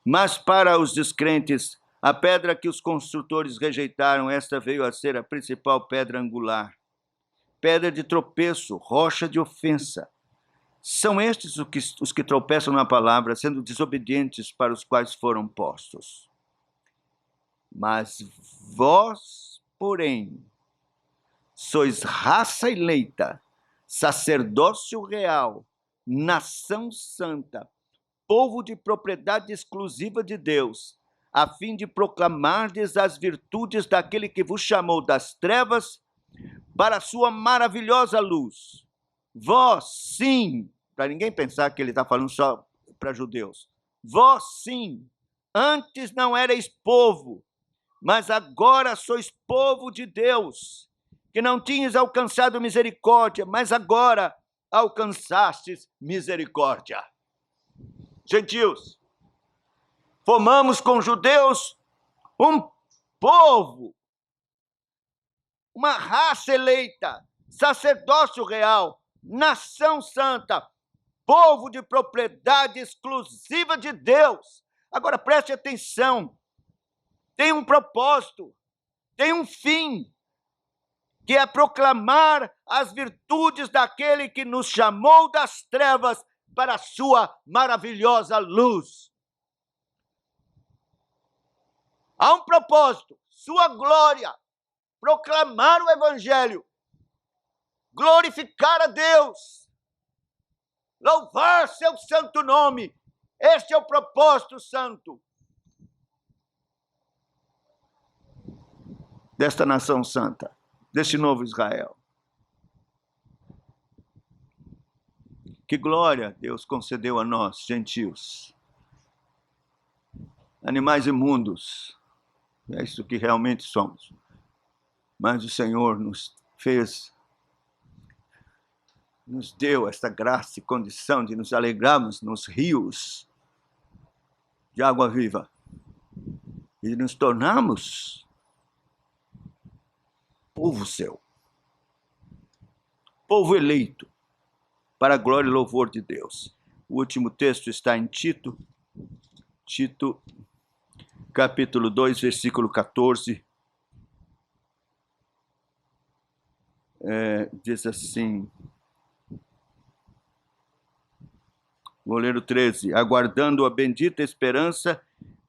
Mas para os descrentes, a pedra que os construtores rejeitaram, esta veio a ser a principal pedra angular. Pedra de tropeço, rocha de ofensa. São estes os que tropeçam na palavra, sendo desobedientes para os quais foram postos. Mas vós, porém, sois raça eleita, sacerdócio real, nação santa, povo de propriedade exclusiva de Deus, a fim de proclamardes as virtudes daquele que vos chamou das trevas para a sua maravilhosa luz. Vós, sim, para ninguém pensar que ele está falando só para judeus, vós, sim, antes não erais povo, mas agora sois povo de Deus, que não tinhas alcançado misericórdia, mas agora alcançastes misericórdia. Gentios, formamos com judeus um povo, uma raça eleita, sacerdócio real, nação santa, povo de propriedade exclusiva de Deus. Agora preste atenção, tem um propósito, tem um fim, que é proclamar as virtudes daquele que nos chamou das trevas para a sua maravilhosa luz. Há um propósito, sua glória, proclamar o evangelho, glorificar a Deus, louvar seu santo nome. Este é o propósito santo desta nação santa, deste novo Israel. Que glória Deus concedeu a nós, gentios, animais imundos, É isso que realmente somos. Mas o Senhor nos deu esta graça e condição de nos alegrarmos nos rios de água viva e de nos tornarmos povo seu, povo eleito, para a glória e louvor de Deus. O último texto está em Tito, capítulo 2, versículo 14. Diz assim, vou ler o 13. Aguardando a bendita esperança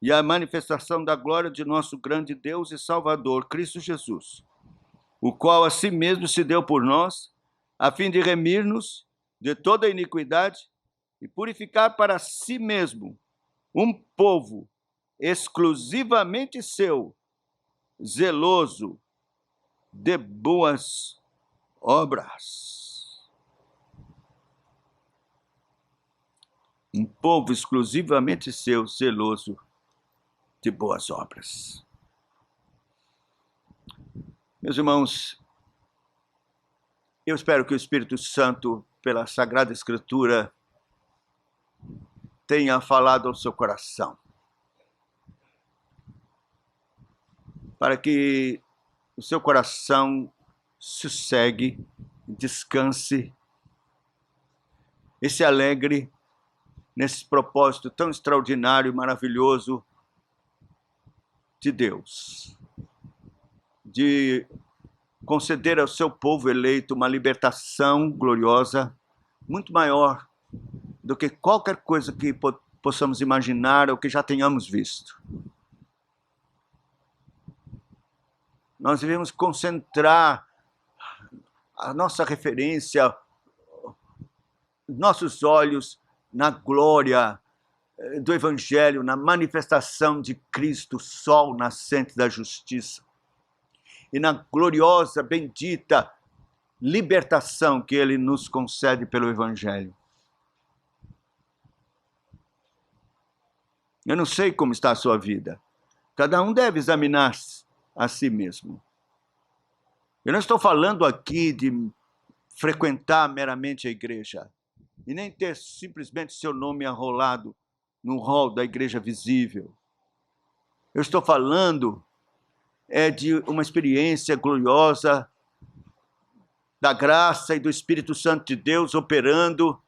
e a manifestação da glória de nosso grande Deus e Salvador, Cristo Jesus, o qual a si mesmo se deu por nós, a fim de remir-nos de toda iniquidade e purificar para si mesmo um povo exclusivamente seu, zeloso de boas obras. Um povo exclusivamente seu, zeloso de boas obras. Meus irmãos, eu espero que o Espírito Santo, pela Sagrada Escritura, tenha falado ao seu coração, para que o seu coração sossegue, descanse e se alegre nesse propósito tão extraordinário e maravilhoso de Deus, de conceder ao seu povo eleito uma libertação gloriosa, muito maior do que qualquer coisa que possamos imaginar ou que já tenhamos visto. Nós devemos concentrar a nossa referência, nossos olhos na glória do Evangelho, na manifestação de Cristo, sol nascente da justiça, e na gloriosa, bendita libertação que Ele nos concede pelo Evangelho. Eu não sei como está a sua vida. Cada um deve examinar-se a si mesmo. Eu não estou falando aqui de frequentar meramente a igreja e nem ter simplesmente seu nome arrolado no rol da igreja visível. Eu estou falando de uma experiência gloriosa da graça e do Espírito Santo de Deus operando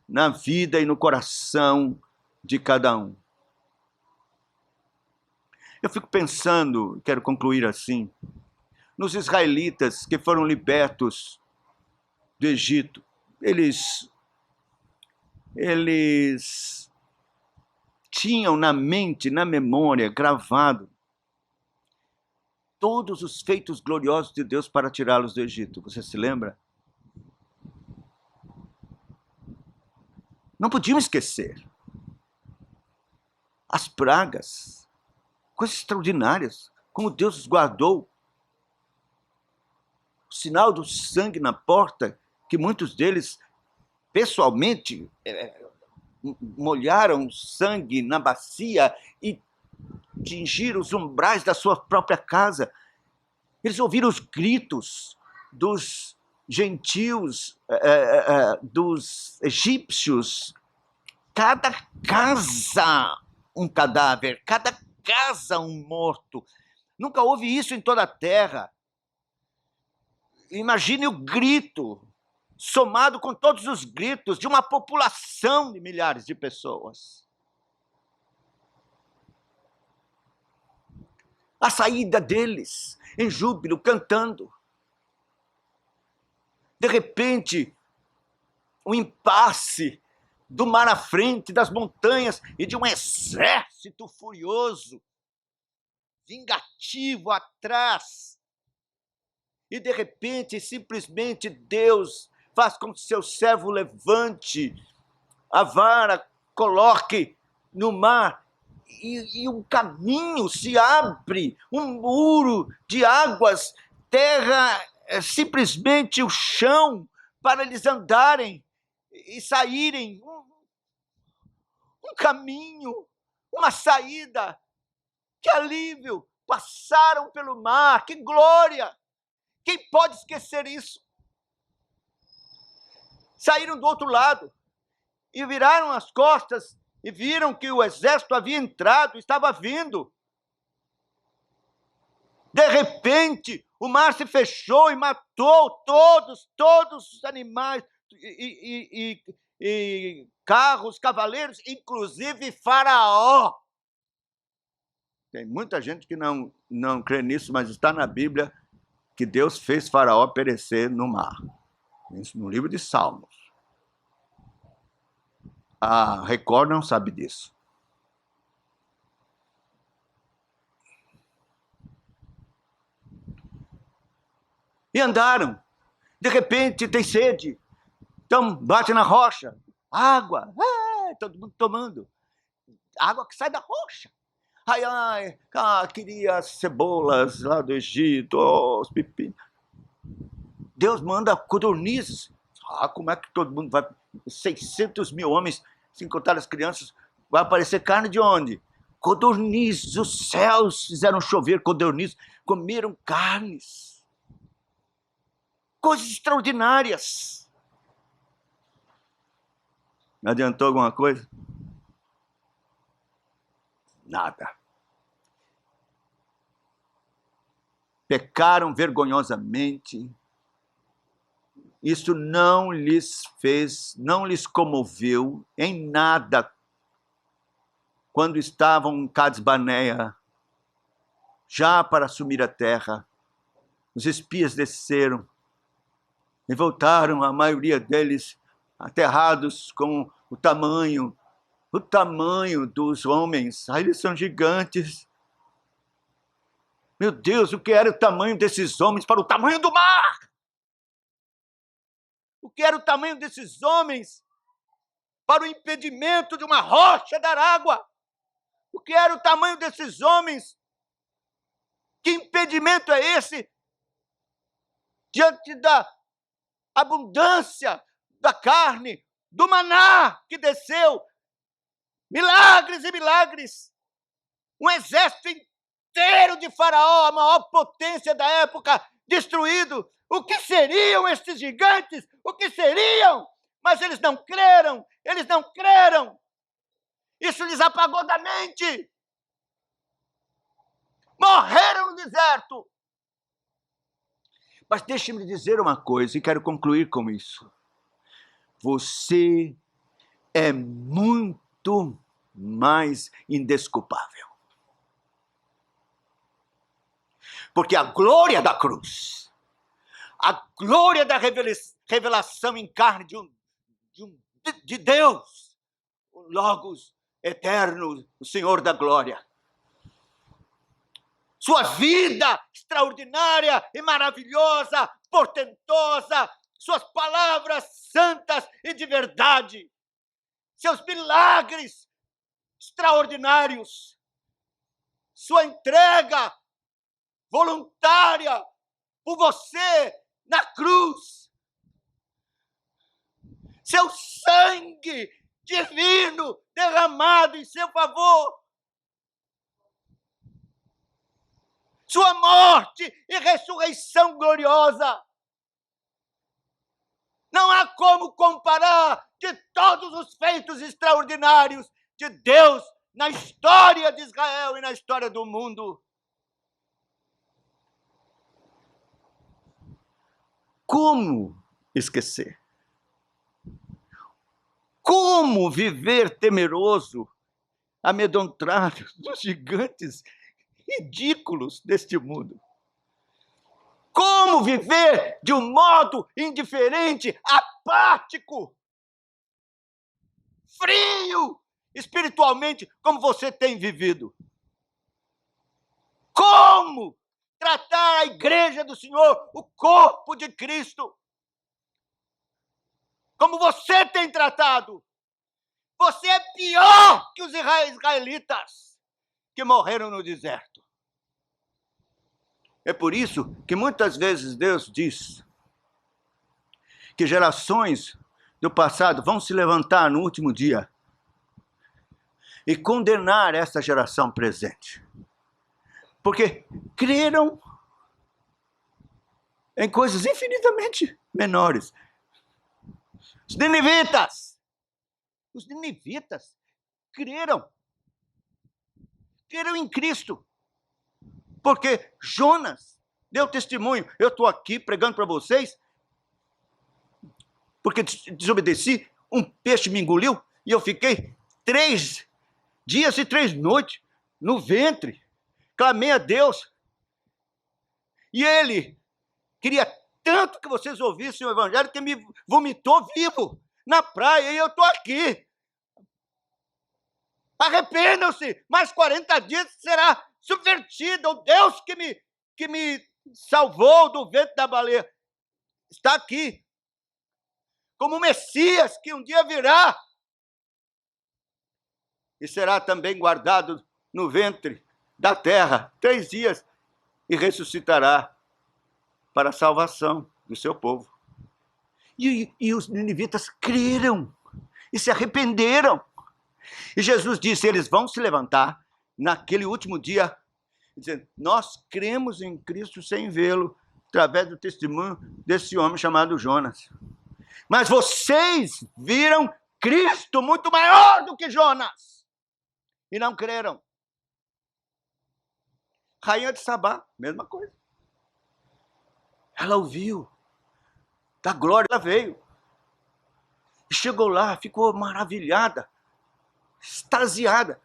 na vida e no coração de cada um. Eu fico pensando, quero concluir assim, nos israelitas que foram libertos do Egito. Eles tinham na mente, na memória, gravado todos os feitos gloriosos de Deus para tirá-los do Egito. Você se lembra? Não podiam esquecer. As pragas, coisas extraordinárias, como Deus os guardou. O sinal do sangue na porta, que muitos deles, pessoalmente, molharam sangue na bacia e tingiram os umbrais da sua própria casa. Eles ouviram os gritos dos gentios, dos egípcios. Cada casa um cadáver, cada casa um morto. Nunca houve isso em toda a terra. Imagine o grito, somado com todos os gritos de uma população de milhares de pessoas. A saída deles, em júbilo, cantando. De repente, um impasse do mar à frente, das montanhas, e de um exército furioso, vingativo atrás. E de repente, simplesmente Deus faz com que seu servo levante a vara, coloque no mar, e um caminho se abre, um muro de águas, terra, simplesmente o chão, para eles andarem e saírem. Um caminho, uma saída. Que alívio! passaram pelo mar, que glória! Quem pode esquecer isso? Saíram do outro lado e viraram as costas e viram que o exército havia entrado, estava vindo. De repente, o mar se fechou e matou todos os animais e carros, cavaleiros, inclusive Faraó. Tem muita gente que não crê nisso, mas está na Bíblia que Deus fez Faraó perecer no mar. Isso no livro de Salmos. A Record não sabe disso. E andaram. De repente tem sede. Então bate na rocha. Água. Todo mundo tomando. Água que sai da rocha. Queria as cebolas lá do Egito, os pepinos. Deus manda codornizes. Como é que todo mundo vai... 600 mil homens, sem contar as crianças, vai aparecer carne de onde? Codornizes. Os céus fizeram chover codornizes. Comeram carnes. Coisas extraordinárias. Adiantou alguma coisa? Nada. Pecaram vergonhosamente. Isso não lhes comoveu em nada quando estavam em Cades Barnea, já para assumir a terra. Os espias desceram e voltaram, a maioria deles aterrados com o tamanho dos homens. Eles são gigantes. Meu Deus, o que era o tamanho desses homens para o tamanho do mar? O que era o tamanho desses homens para o impedimento de uma rocha dar água? O que era o tamanho desses homens? Que impedimento é esse diante da abundância da carne, do maná que desceu? Milagres e milagres. Um exército inteiro de Faraó, a maior potência da época, destruído. O que seriam estes gigantes? O que seriam? Mas eles não creram. Isso lhes apagou da mente. Morreram no deserto. Mas deixe-me dizer uma coisa, e quero concluir com isso. Você é muito mais indesculpável. Porque a glória da cruz, a glória da revelação em carne de Deus, o Logos eterno, o Senhor da glória. Sua vida extraordinária e maravilhosa, portentosa, suas palavras santas e de verdade, seus milagres extraordinários, sua entrega voluntária por você na cruz, seu sangue divino derramado em seu favor, sua morte e ressurreição gloriosa. Não há como comparar de todos os feitos extraordinários de Deus na história de Israel e na história do mundo. Como esquecer? Como viver temeroso, amedrontado dos gigantes ridículos deste mundo? Como viver de um modo indiferente, apático, frio, espiritualmente, como você tem vivido? Como tratar a igreja do Senhor, o corpo de Cristo, como você tem tratado? Você é pior que os israelitas que morreram no deserto. É por isso que muitas vezes Deus diz que gerações do passado vão se levantar no último dia e condenar essa geração presente. Porque creram em coisas infinitamente menores. Os ninivitas creram em Cristo, porque Jonas deu testemunho. Eu estou aqui pregando para vocês, porque desobedeci, um peixe me engoliu, e eu fiquei 3 dias e 3 noites no ventre, clamei a Deus, e Ele queria tanto que vocês ouvissem o evangelho, que me vomitou vivo na praia, e eu estou aqui. Arrependam-se, mais 40 dias será subvertido. O Deus que me salvou do ventre da baleia está aqui, como o Messias que um dia virá e será também guardado no ventre da terra 3 dias e ressuscitará para a salvação do seu povo. E os ninivitas creram e se arrependeram. E Jesus disse: eles vão se levantar naquele último dia, dizendo: nós cremos em Cristo sem vê-lo, através do testemunho desse homem chamado Jonas. Mas vocês viram Cristo muito maior do que Jonas e não creram. Rainha de Sabá, mesma coisa. Ela ouviu da glória, ela veio. E chegou lá, ficou maravilhada, extasiada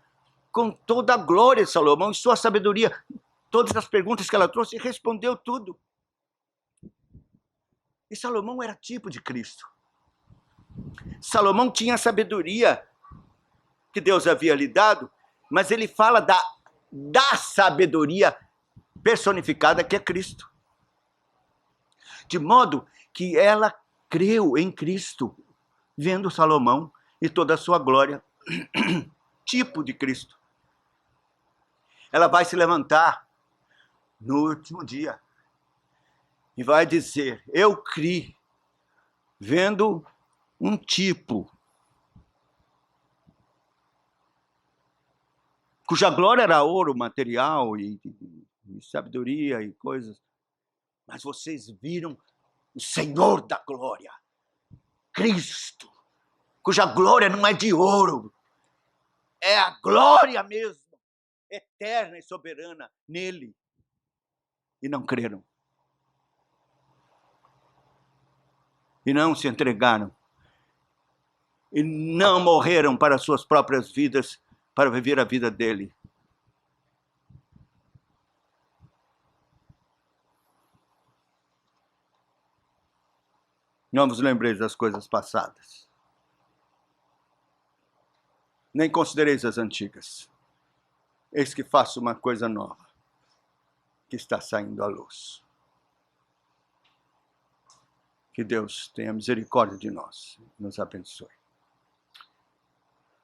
com toda a glória de Salomão e sua sabedoria. Todas as perguntas que ela trouxe, respondeu tudo. E Salomão era tipo de Cristo. Salomão tinha a sabedoria que Deus havia lhe dado, mas ele fala da sabedoria personificada que é Cristo. De modo que ela creu em Cristo, vendo Salomão e toda a sua glória, tipo de Cristo. Ela vai se levantar no último dia e vai dizer: eu criei, vendo um tipo cuja glória era ouro, material e sabedoria e coisas. Mas vocês viram o Senhor da glória, Cristo, cuja glória não é de ouro, é a glória mesmo, eterna e soberana nele. E não creram. E não se entregaram. E não morreram para suas próprias vidas, para viver a vida dele. Não vos lembreis das coisas passadas, nem considereis as antigas. Eis que faço uma coisa nova, que está saindo à luz. Que Deus tenha misericórdia de nós, nos abençoe.